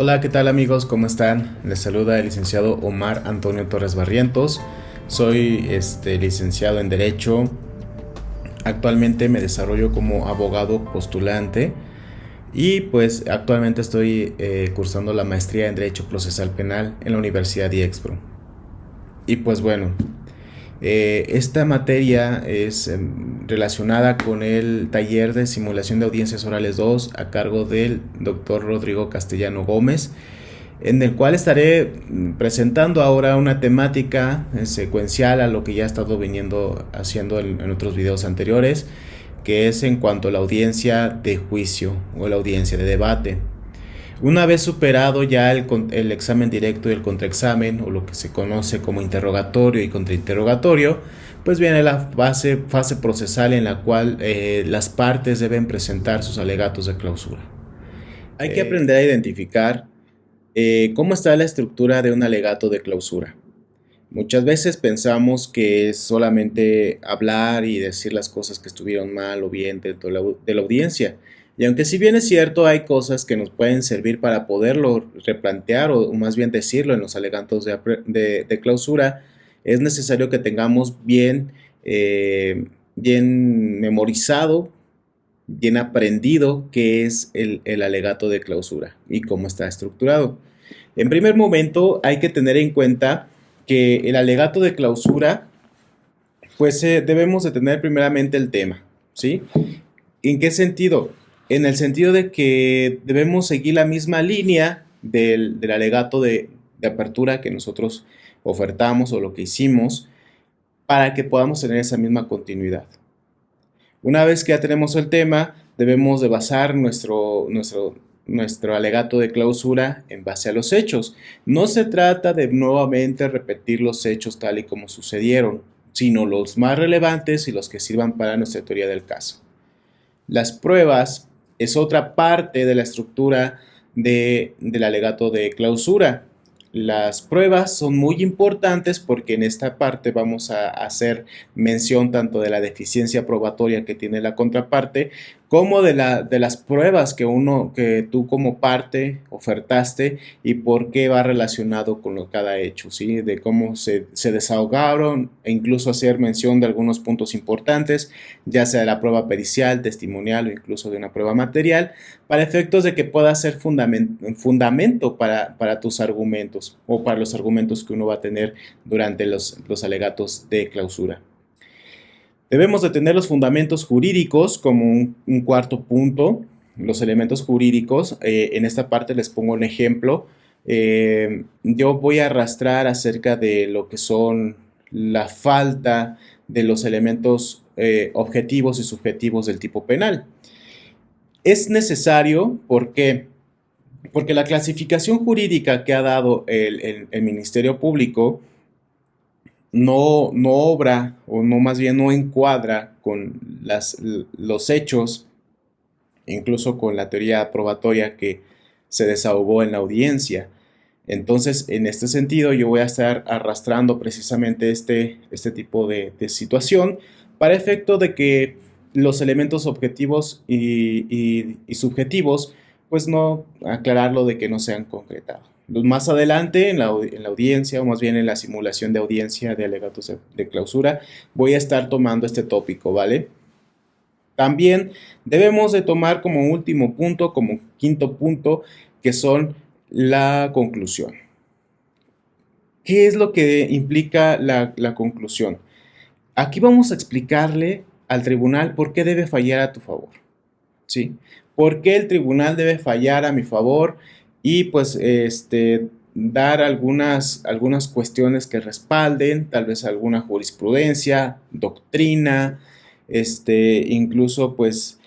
Hola, ¿qué tal amigos? ¿Cómo están? Les saluda el licenciado Omar Antonio Torres Barrientos. Soy licenciado en Derecho. Actualmente me desarrollo como abogado postulante y pues actualmente estoy cursando la maestría en Derecho Procesal Penal en la Universidad IEXPRO. Y pues bueno, esta materia es relacionada con el taller de simulación de audiencias orales 2 a cargo del doctor Rodrigo Castellano Gómez, en el cual estaré presentando ahora una temática secuencial a lo que ya he estado viniendo haciendo en otros videos anteriores, que es en cuanto a la audiencia de juicio o la audiencia de debate. Una vez superado ya el examen directo y el contraexamen, o lo que se conoce como interrogatorio y contrainterrogatorio, pues viene la fase procesal en la cual las partes deben presentar sus alegatos de clausura. Hay que aprender a identificar cómo está la estructura de un alegato de clausura. Muchas veces pensamos que es solamente hablar y decir las cosas que estuvieron mal o bien de la audiencia. Y aunque si bien es cierto, hay cosas que nos pueden servir para poderlo replantear o más bien decirlo en los alegatos de clausura, es necesario que tengamos bien memorizado, bien aprendido qué es el alegato de clausura y cómo está estructurado. En primer momento hay que tener en cuenta que el alegato de clausura, pues debemos de tener primeramente el tema, ¿sí? ¿En qué sentido? En el sentido de que debemos seguir la misma línea del alegato de apertura que nosotros ofertamos o lo que hicimos para que podamos tener esa misma continuidad. Una vez que ya tenemos el tema, debemos de basar nuestro alegato de clausura en base a los hechos. No se trata de nuevamente repetir los hechos tal y como sucedieron, sino los más relevantes y los que sirvan para nuestra teoría del caso. Las pruebas es otra parte de la estructura del alegato de clausura. Las pruebas son muy importantes porque en esta parte vamos a hacer mención tanto de la deficiencia probatoria que tiene la contraparte como de las pruebas que tú como parte ofertaste y por qué va relacionado con cada hecho, ¿sí? De cómo se desahogaron e incluso hacer mención de algunos puntos importantes, ya sea de la prueba pericial, testimonial o incluso de una prueba material, para efectos de que pueda ser fundamento para tus argumentos o para los argumentos que uno va a tener durante los alegatos de clausura. Debemos de tener los fundamentos jurídicos como un cuarto punto, los elementos jurídicos. En esta parte les pongo un ejemplo. Yo voy a arrastrar acerca de lo que son la falta de los elementos objetivos y subjetivos del tipo penal. Es necesario porque la clasificación jurídica que ha dado el Ministerio Público no obra, o no más bien no encuadra con los hechos, incluso con la teoría probatoria que se desahogó en la audiencia. Entonces, en este sentido, yo voy a estar arrastrando precisamente este tipo de situación para efecto de que los elementos objetivos y subjetivos, pues no aclararlo de que no sean concretados. Más adelante, en la audiencia, o más bien en la simulación de audiencia de alegatos de clausura, voy a estar tomando este tópico, ¿vale? También debemos de tomar como último punto, como quinto punto, que son la conclusión. ¿Qué es lo que implica la conclusión? Aquí vamos a explicarle al tribunal por qué debe fallar a tu favor, ¿sí? ¿Por qué el tribunal debe fallar a mi favor? Y pues dar algunas cuestiones que respalden, tal vez alguna jurisprudencia, doctrina, incluso pues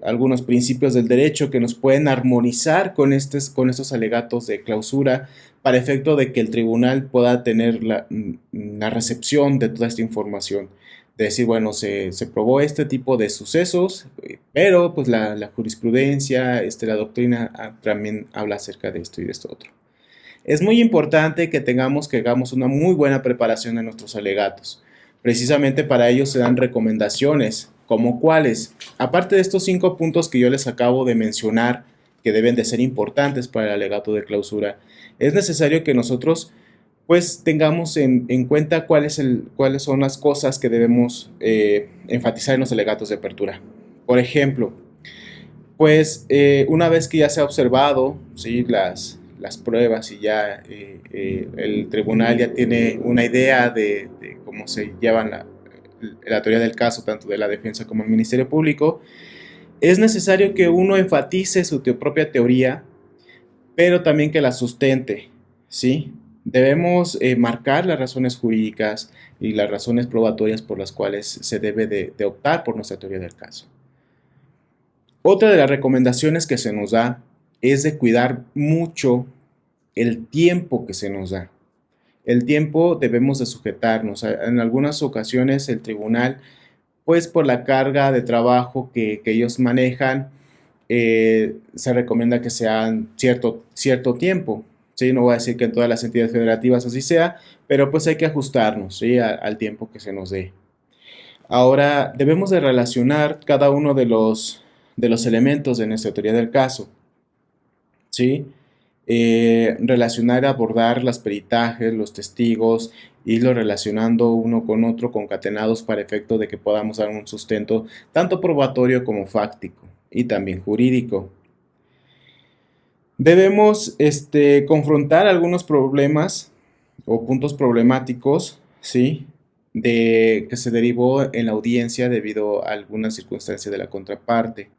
algunos principios del derecho que nos pueden armonizar con estos alegatos de clausura para efecto de que el tribunal pueda tener la recepción de toda esta información. De decir, bueno, se probó este tipo de sucesos, pero pues la jurisprudencia, la doctrina también habla acerca de esto y de esto otro. Es muy importante que hagamos una muy buena preparación de nuestros alegatos. Precisamente para ello se dan recomendaciones, como cuáles. Aparte de estos 5 puntos que yo les acabo de mencionar, que deben de ser importantes para el alegato de clausura, es necesario que nosotros pues tengamos en cuenta cuáles son las cosas que debemos enfatizar en los alegatos de apertura. Por ejemplo, pues una vez que ya se ha observado, ¿sí?, las pruebas y ya el tribunal ya tiene una idea de cómo se lleva la teoría del caso, tanto de la defensa como el Ministerio Público, es necesario que uno enfatice su propia teoría, pero también que la sustente, ¿sí? Debemos marcar las razones jurídicas y las razones probatorias por las cuales se debe de optar por nuestra teoría del caso. Otra de las recomendaciones que se nos da es de cuidar mucho el tiempo que se nos da. El tiempo debemos de sujetarnos. En algunas ocasiones el tribunal, pues por la carga de trabajo que ellos manejan, se recomienda que sean cierto tiempo. ¿Sí? No voy a decir que en todas las entidades federativas así sea, pero pues hay que ajustarnos, ¿sí?, al tiempo que se nos dé. Ahora, debemos de relacionar cada uno de los elementos de nuestra teoría del caso, ¿sí? Relacionar, abordar los peritajes, los testigos, irlo relacionando uno con otro, concatenados para efecto de que podamos dar un sustento tanto probatorio como fáctico y también jurídico. Debemos confrontar algunos problemas o puntos problemáticos, ¿sí?, que se derivó en la audiencia debido a alguna circunstancia de la contraparte.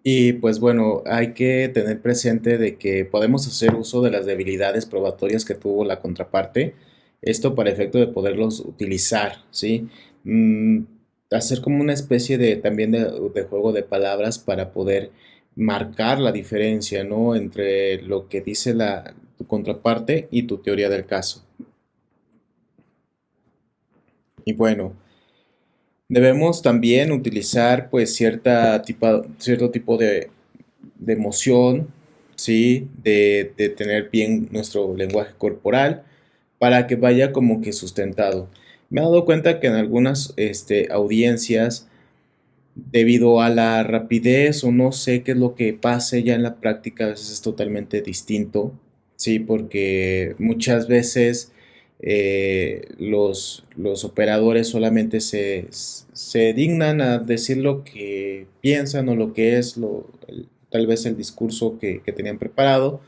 Y pues bueno, hay que tener presente de que podemos hacer uso de las debilidades probatorias que tuvo la contraparte, esto para efecto de poderlos utilizar, ¿sí? Mm, Hacer como una especie de también de juego de palabras para poder marcar la diferencia, ¿no?, entre lo que dice tu contraparte y tu teoría del caso. Y bueno, debemos también utilizar pues cierto tipo de emoción, ¿sí? De tener bien nuestro lenguaje corporal para que vaya como que sustentado. Me he dado cuenta que en algunas audiencias, debido a la rapidez o no sé qué es lo que pase ya en la práctica, a veces es totalmente distinto, ¿sí? Porque muchas veces los operadores solamente se dignan a decir lo que piensan o lo que es tal vez el discurso que tenían preparado,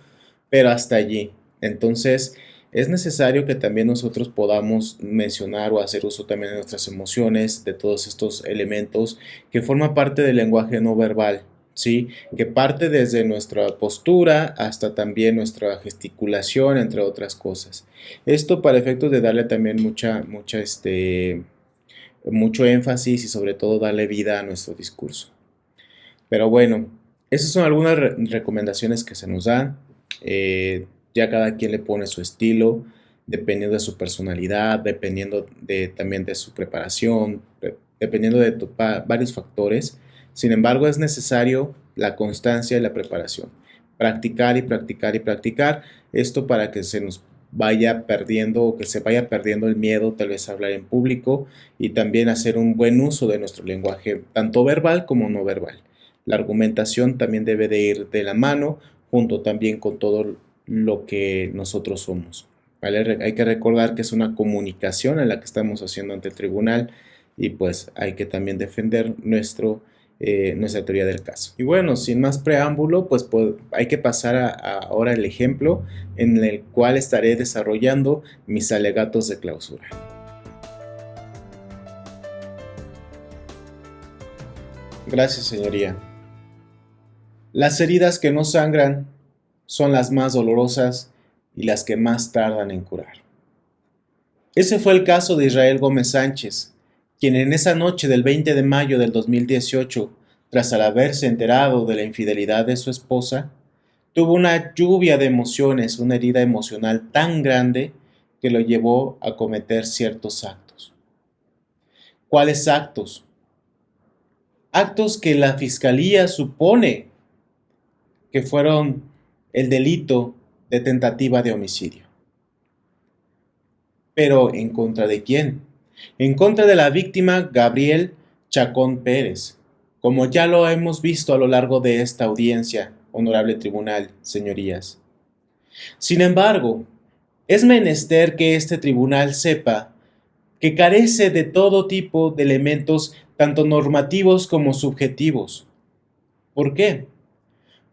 pero hasta allí. Entonces, es necesario que también nosotros podamos mencionar o hacer uso también de nuestras emociones, de todos estos elementos que forman parte del lenguaje no verbal, ¿sí? Que parte desde nuestra postura hasta también nuestra gesticulación, entre otras cosas. Esto para efectos de darle también mucho énfasis y sobre todo darle vida a nuestro discurso. Pero bueno, esas son algunas recomendaciones que se nos dan. Ya cada quien le pone su estilo, dependiendo de su personalidad, dependiendo también de su preparación, dependiendo de varios factores. Sin embargo, es necesario la constancia y la preparación. Practicar y practicar y practicar. Esto para que se nos vaya perdiendo o que se vaya perdiendo el miedo tal vez a hablar en público y también hacer un buen uso de nuestro lenguaje, tanto verbal como no verbal. La argumentación también debe de ir de la mano, junto también con todo lo que nosotros somos, ¿vale? Hay que recordar que es una comunicación en la que estamos haciendo ante el tribunal y pues hay que también defender nuestra teoría del caso. Y bueno, sin más preámbulo, pues hay que pasar ahora el ejemplo en el cual estaré desarrollando mis alegatos de clausura. Gracias, señoría. Las heridas que no sangran son las más dolorosas y las que más tardan en curar. Ese fue el caso de Israel Gómez Sánchez, quien en esa noche del 20 de mayo del 2018, tras al haberse enterado de la infidelidad de su esposa, tuvo una lluvia de emociones, una herida emocional tan grande que lo llevó a cometer ciertos actos. ¿Cuáles actos? Actos que la fiscalía supone que fueron el delito de tentativa de homicidio. ¿Pero en contra de quién? En contra de la víctima Gabriel Chacón Pérez, como ya lo hemos visto a lo largo de esta audiencia, honorable tribunal, señorías. Sin embargo, es menester que este tribunal sepa que carece de todo tipo de elementos tanto normativos como subjetivos. ¿Por qué?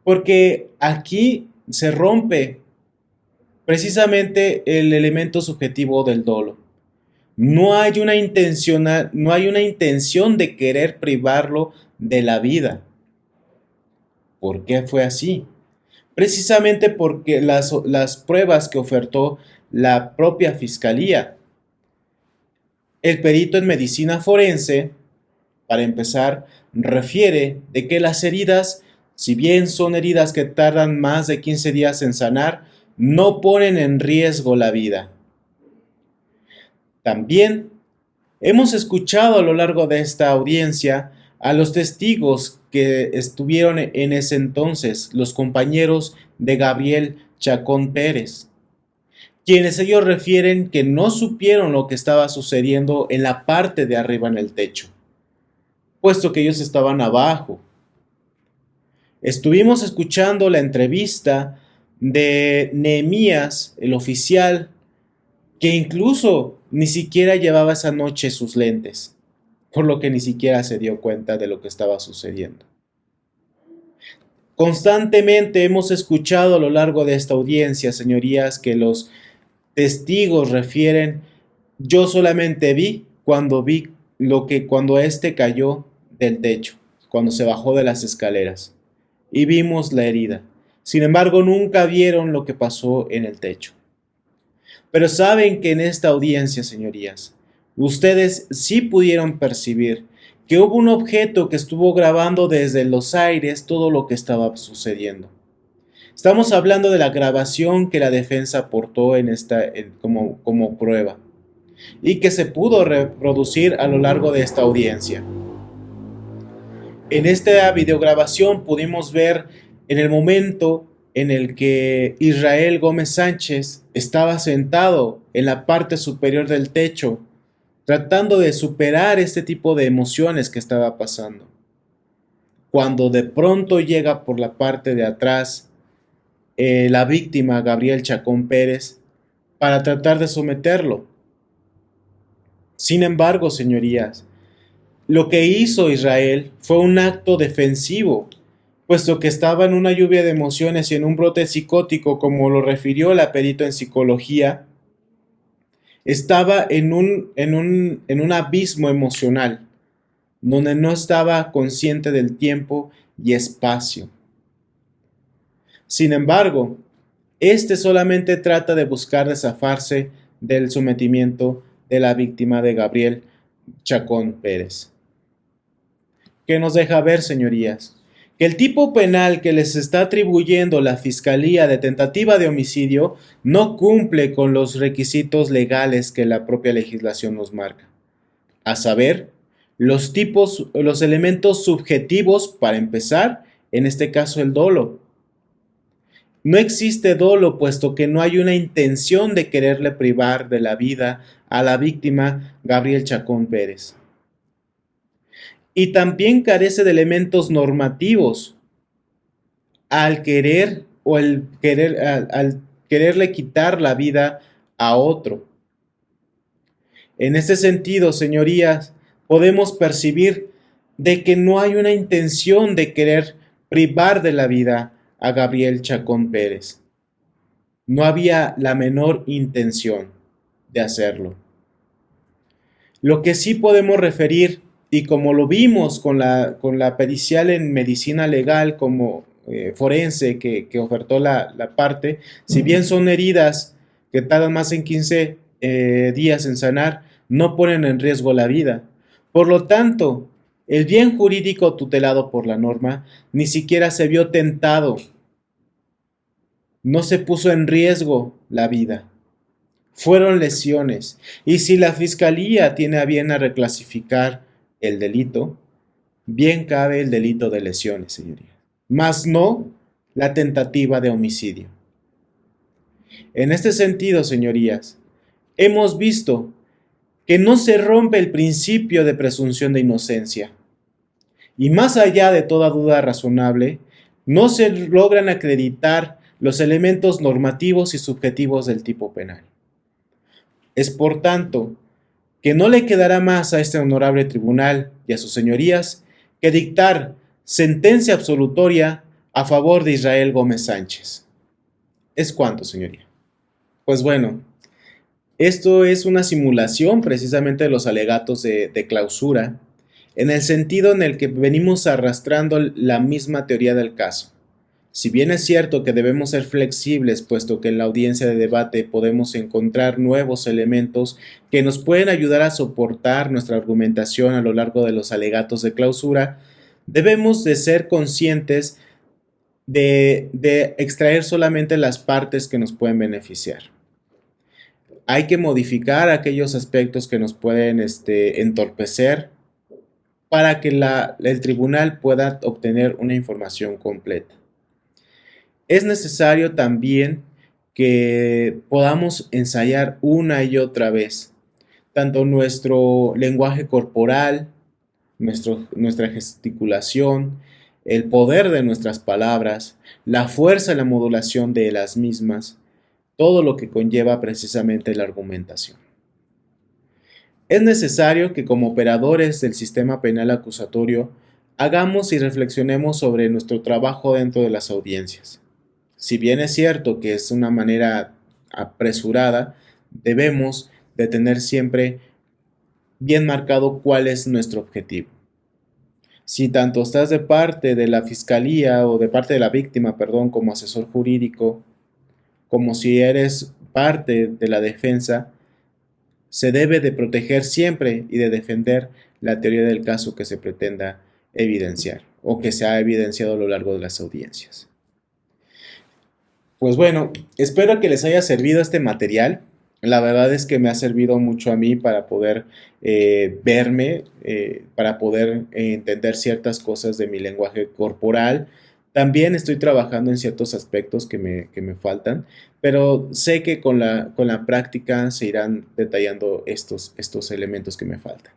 Porque aquí se rompe precisamente el elemento subjetivo del dolo. No hay una intención de querer privarlo de la vida. ¿Por qué fue así? Precisamente porque las pruebas que ofertó la propia fiscalía. El perito en medicina forense, para empezar, refiere de que las heridas, si bien son heridas que tardan más de 15 días en sanar, no ponen en riesgo la vida. También hemos escuchado a lo largo de esta audiencia a los testigos que estuvieron en ese entonces, los compañeros de Gabriel Chacón Pérez, quienes ellos refieren que no supieron lo que estaba sucediendo en la parte de arriba en el techo, puesto que ellos estaban abajo. Estuvimos escuchando la entrevista de Nehemías, el oficial, que incluso ni siquiera llevaba esa noche sus lentes, por lo que ni siquiera se dio cuenta de lo que estaba sucediendo. Constantemente hemos escuchado a lo largo de esta audiencia, señorías, que los testigos refieren: yo solamente vi cuando éste cayó del techo, cuando se bajó de las escaleras, y vimos la herida. Sin embargo, nunca vieron lo que pasó en el techo. Pero saben que en esta audiencia, señorías, ustedes sí pudieron percibir que hubo un objeto que estuvo grabando desde los aires todo lo que estaba sucediendo. Estamos hablando de la grabación que la defensa aportó como prueba y que se pudo reproducir a lo largo de esta audiencia. En esta videograbación pudimos ver en el momento en el que Israel Gómez Sánchez estaba sentado en la parte superior del techo, tratando de superar este tipo de emociones que estaba pasando. Cuando de pronto llega por la parte de atrás la víctima, Gabriel Chacón Pérez, para tratar de someterlo. Sin embargo, señorías, lo que hizo Israel fue un acto defensivo, puesto que estaba en una lluvia de emociones y en un brote psicótico, como lo refirió la perito en psicología. Estaba en un abismo emocional, donde no estaba consciente del tiempo y espacio. Sin embargo, este solamente trata de buscar zafarse del sometimiento de la víctima de Gabriel Chacón Pérez. ¿Qué nos deja ver, señorías? Que el tipo penal que les está atribuyendo la Fiscalía de tentativa de homicidio no cumple con los requisitos legales que la propia legislación nos marca. A saber, los elementos subjetivos, para empezar, en este caso el dolo. No existe dolo, puesto que no hay una intención de quererle privar de la vida a la víctima Gabriel Chacón Pérez. Y también carece de elementos normativos al quererle quitar la vida a otro. En este sentido, señorías, podemos percibir de que no hay una intención de querer privar de la vida a Gabriel Chacón Pérez. No había la menor intención de hacerlo. Lo que sí podemos referir, y como lo vimos con la pericial en medicina legal como forense que ofertó la parte, si bien son heridas que tardan más en 15 días en sanar, no ponen en riesgo la vida. Por lo tanto, el bien jurídico tutelado por la norma ni siquiera se vio tentado. No se puso en riesgo la vida. Fueron lesiones. Y si la fiscalía tiene a bien a reclasificar el delito, bien cabe el delito de lesiones, señoría, mas no la tentativa de homicidio. En este sentido, señorías, hemos visto que no se rompe el principio de presunción de inocencia. Y más allá de toda duda razonable, no se logran acreditar los elementos normativos y subjetivos del tipo penal. Es por tanto que no le quedará más a este honorable tribunal y a sus señorías que dictar sentencia absolutoria a favor de Israel Gómez Sánchez. ¿Es cuánto, señoría? Pues bueno, esto es una simulación precisamente de los alegatos de clausura, en el sentido en el que venimos arrastrando la misma teoría del caso. Si bien es cierto que debemos ser flexibles, puesto que en la audiencia de debate podemos encontrar nuevos elementos que nos pueden ayudar a soportar nuestra argumentación a lo largo de los alegatos de clausura, debemos de ser conscientes de extraer solamente las partes que nos pueden beneficiar. Hay que modificar aquellos aspectos que nos pueden entorpecer para que el tribunal pueda obtener una información completa. Es necesario también que podamos ensayar una y otra vez tanto nuestro lenguaje corporal, nuestra gesticulación, el poder de nuestras palabras, la fuerza y la modulación de las mismas, todo lo que conlleva precisamente la argumentación. Es necesario que como operadores del sistema penal acusatorio hagamos y reflexionemos sobre nuestro trabajo dentro de las audiencias. Si bien es cierto que es una manera apresurada, debemos de tener siempre bien marcado cuál es nuestro objetivo. Si tanto estás de parte de la fiscalía o de parte de la víctima, como asesor jurídico, como si eres parte de la defensa, se debe de proteger siempre y de defender la teoría del caso que se pretenda evidenciar o que se ha evidenciado a lo largo de las audiencias. Pues bueno, espero que les haya servido este material. La verdad es que me ha servido mucho a mí para poder verme, para poder entender ciertas cosas de mi lenguaje corporal. También estoy trabajando en ciertos aspectos que me faltan, pero sé que con la práctica se irán detallando estos elementos que me faltan.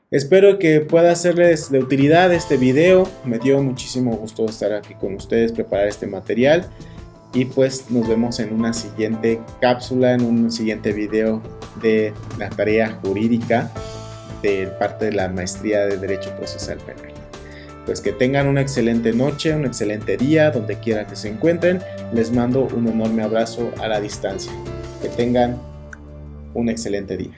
Espero que pueda serles de utilidad este video. Me dio muchísimo gusto estar aquí con ustedes, preparar este material. Y pues nos vemos en una siguiente cápsula, en un siguiente video de la tarea jurídica de parte de la maestría de Derecho Procesal Penal. Pues que tengan una excelente noche, un excelente día, donde quiera que se encuentren. Les mando un enorme abrazo a la distancia. Que tengan un excelente día.